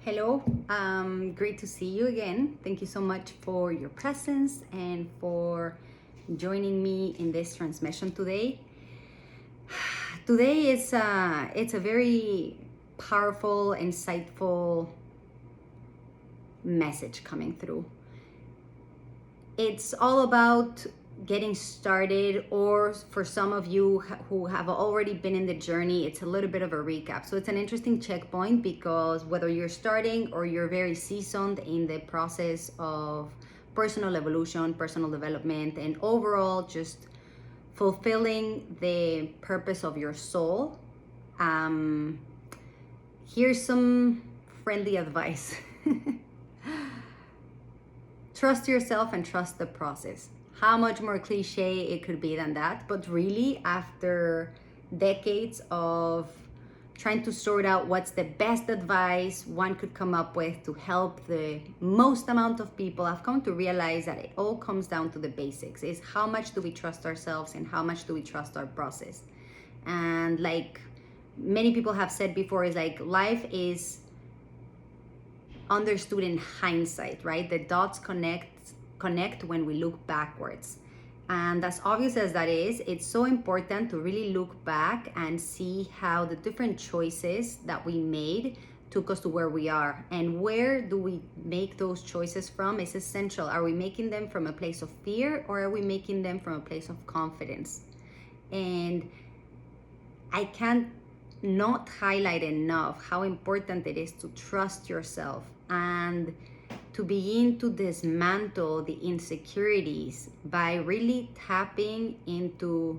Hello, great to see you again. Thank you so much for your presence and for joining me in this transmission today. Today is it's a very powerful, insightful message coming through. It's all about getting started, or for some of you who have already been in the journey, it's a little bit of a recap. So it's an interesting checkpoint because whether you're starting or you're very seasoned in the process of personal evolution, personal development, and overall just fulfilling the purpose of your soul, here's some friendly advice. Trust yourself and trust the process. How much more cliche it could be than that, but really after decades of trying to sort out what's the best advice one could come up with to help the most amount of people, I've come to realize that it all comes down to the basics. Is how much do we trust ourselves and how much do we trust our process? And like many people have said before, is like life is understood in hindsight, right? The dots connect when we look backwards. And as obvious as that is, it's so important to really look back and see how the different choices that we made took us to where we are. And where do we make those choices from is essential. Are we making them from a place of fear, or are we making them from a place of confidence? And I can't not highlight enough how important it is to trust yourself and to begin to dismantle the insecurities by really tapping into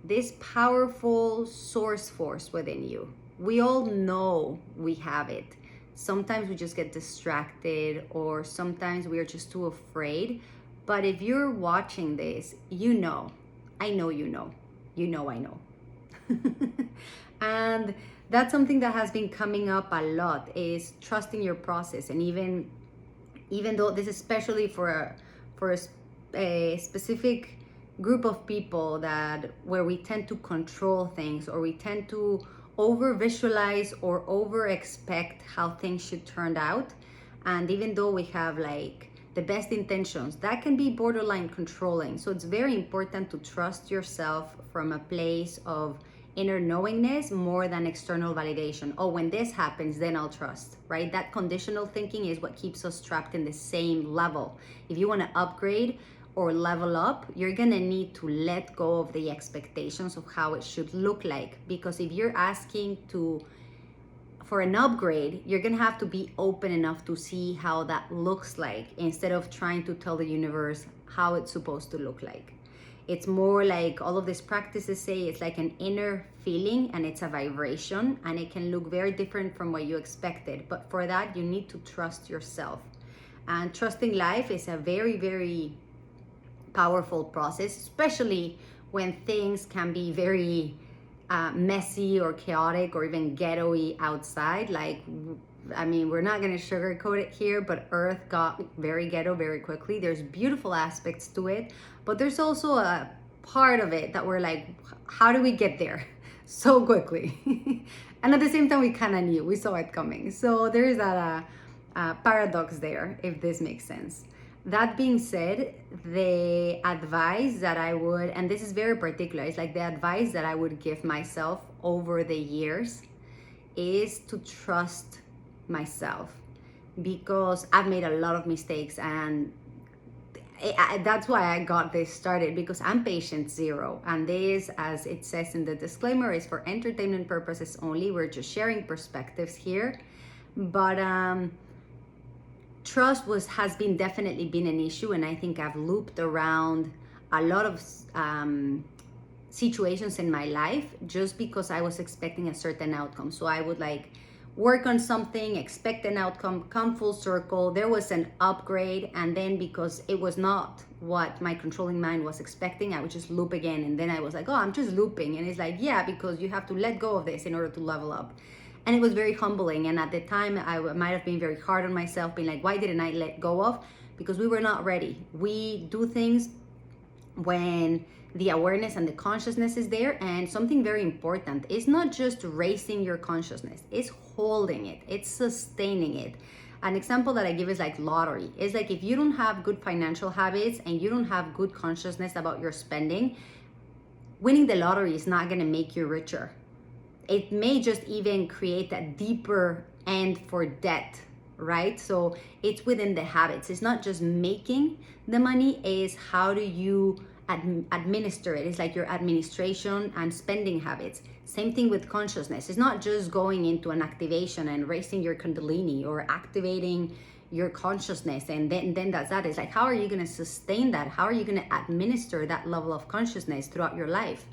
this powerful source force within you. We all know we have it. Sometimes we just get distracted, or sometimes we are just too afraid. But if you're watching this, you know, I know you know, you know I know. And that's something that has been coming up a lot, is trusting your process. And even though this is especially for a specific group of people that where we tend to control things, or we tend to over visualize or over expect how things should turn out. And even though we have like the best intentions, that can be borderline controlling. So it's very important to trust yourself from a place of inner knowingness more than external validation. Oh, when this happens, then I'll trust, right? That conditional thinking is what keeps us trapped in the same level. If you want to upgrade or level up, you're gonna need to let go of the expectations of how it should look like. Because if you're asking for an upgrade, you're gonna have to be open enough to see how that looks like, instead of trying to tell the universe how it's supposed to look like. It's more like all of these practices say it's like an inner feeling, and it's a vibration, and it can look very different from what you expected. But for that, you need to trust yourself. And trusting life is a very, very powerful process, especially when things can be very messy or chaotic or even ghetto-y outside. Like, I mean, we're not going to sugarcoat it here, but Earth got very ghetto very quickly. There's beautiful aspects to it, but there's also a part of it that we're like, how do we get there so quickly? And at the same time, we kind of knew, we saw it coming. So there is that paradox there, if this makes sense. That being said, the advice that I would, and this is very particular, it's like the advice that I would give myself over the years is to trust myself, because I've made a lot of mistakes, and that's why I got this started, because I'm patient zero, and this, as it says in the disclaimer, is for entertainment purposes only. We're just sharing perspectives here. But trust has been definitely been an issue, and I think I've looped around a lot of situations in my life just because I was expecting a certain outcome. So I would like work on something, expect an outcome, come full circle, there was an upgrade, and then because it was not what my controlling mind was expecting, I would just loop again. And then I was like, oh, I'm just looping. And it's like, yeah, because you have to let go of this in order to level up. And it was very humbling. And at the time, I might have been very hard on myself, being like, why didn't I let go of? Because we were not ready. We do things when the awareness and the consciousness is there. And something very important is not just raising your consciousness, it's holding it, it's sustaining it. An example that I give is like lottery. It's like if you don't have good financial habits and you don't have good consciousness about your spending, winning the lottery is not going to make you richer. It may just even create a deeper end for debt, right? So it's within the habits. It's not just making the money, is how do you administer it. It's like your administration and spending habits. Same thing with consciousness. It's not just going into an activation and raising your kundalini or activating your consciousness and then that's that. It's like, how are you going to sustain that? How are you going to administer that level of consciousness throughout your life?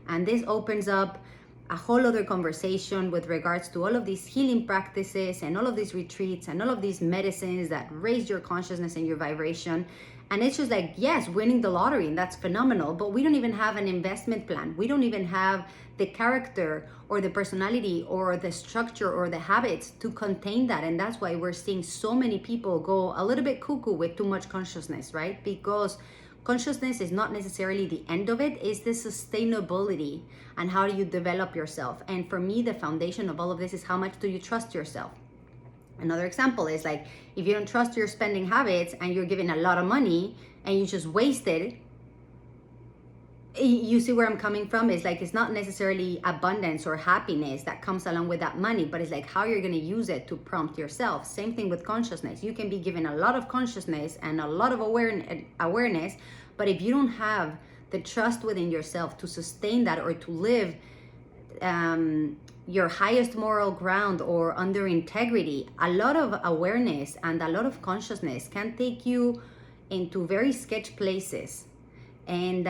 And this opens up a whole other conversation with regards to all of these healing practices and all of these retreats and all of these medicines that raise your consciousness and your vibration. And it's just like, yes, winning the lottery, and that's phenomenal, but we don't even have an investment plan. We don't even have the character or the personality or the structure or the habits to contain that. And that's why we're seeing so many people go a little bit cuckoo with too much consciousness, right? Because consciousness is not necessarily the end of it, it's the sustainability and how do you develop yourself. And for me, the foundation of all of this is how much do you trust yourself? Another example is like, if you don't trust your spending habits and you're giving a lot of money and you just waste it, you see where I'm coming from? It's like, it's not necessarily abundance or happiness that comes along with that money, but it's like how you're going to use it to prompt yourself. Same thing with consciousness. You can be given a lot of consciousness and a lot of awareness, but if you don't have the trust within yourself to sustain that or to live your highest moral ground or under integrity, a lot of awareness and a lot of consciousness can take you into very sketch places. And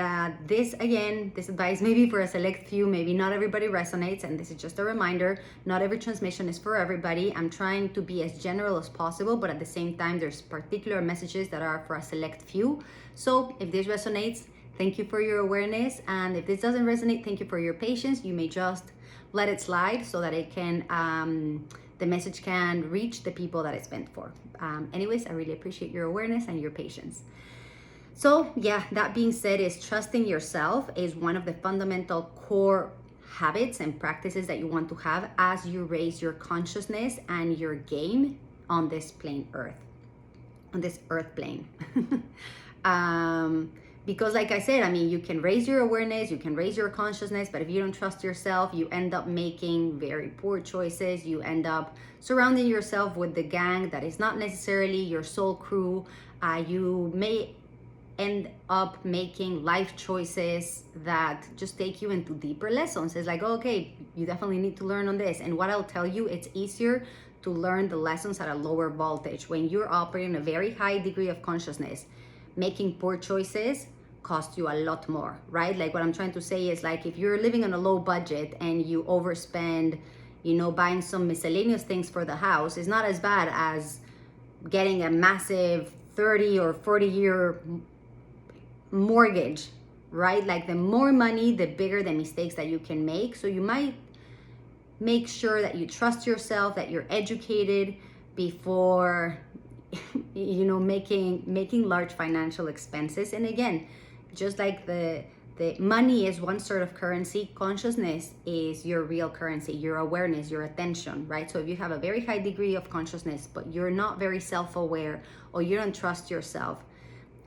this advice may be for a select few, maybe not everybody resonates, and this is just a reminder, not every transmission is for everybody. I'm trying to be as general as possible, but at the same time, there's particular messages that are for a select few. So if this resonates, thank you for your awareness. And if this doesn't resonate, thank you for your patience. You may just let it slide so that it can, the message can reach the people that it's meant for. Anyways, I really appreciate your awareness and your patience. So yeah, that being said, is trusting yourself is one of the fundamental core habits and practices that you want to have as you raise your consciousness and your game on this earth plane. Because like I said, I mean, you can raise your awareness, you can raise your consciousness, but if you don't trust yourself, you end up making very poor choices. You end up surrounding yourself with the gang that is not necessarily your soul crew. You may end up making life choices that just take you into deeper lessons. It's like, okay, you definitely need to learn on this. And what I'll tell you, it's easier to learn the lessons at a lower voltage. When you're operating a very high degree of consciousness, making poor choices costs you a lot more, right? Like what I'm trying to say is like, if you're living on a low budget and you overspend, buying some miscellaneous things for the house, it's not as bad as getting a massive 30 or 40 year mortgage, right? Like the more money, the bigger the mistakes that you can make. So you might make sure that you trust yourself, that you're educated before making large financial expenses. And again, just like the money is one sort of currency, consciousness is your real currency, your awareness, your attention, right? So if you have a very high degree of consciousness, but you're not very self-aware or you don't trust yourself,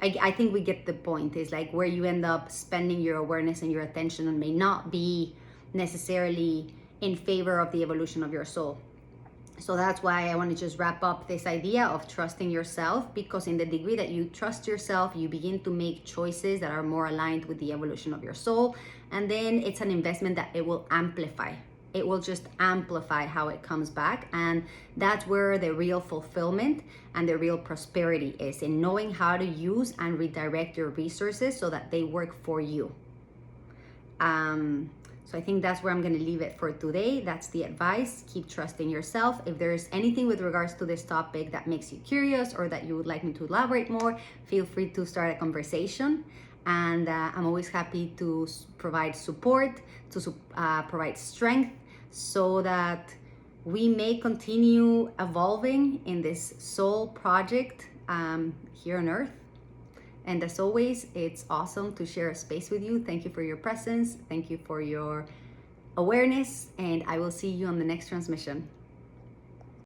I think we get the point. Is like where you end up spending your awareness and your attention and may not be necessarily in favor of the evolution of your soul. So that's why I want to just wrap up this idea of trusting yourself, because in the degree that you trust yourself, you begin to make choices that are more aligned with the evolution of your soul. And then it's an investment that it will amplify. It will just amplify how it comes back. And that's where the real fulfillment and the real prosperity is, in knowing how to use and redirect your resources so that they work for you. So I think that's where I'm going to leave it for today. That's the advice. Keep trusting yourself. If there's anything with regards to this topic that makes you curious or that you would like me to elaborate more, feel free to start a conversation. And I'm always happy to provide support, to provide strength, so that we may continue evolving in this soul project here on earth. And as always, it's awesome to share a space with you. Thank you for your presence. Thank you for your awareness. And I will see you on the next transmission.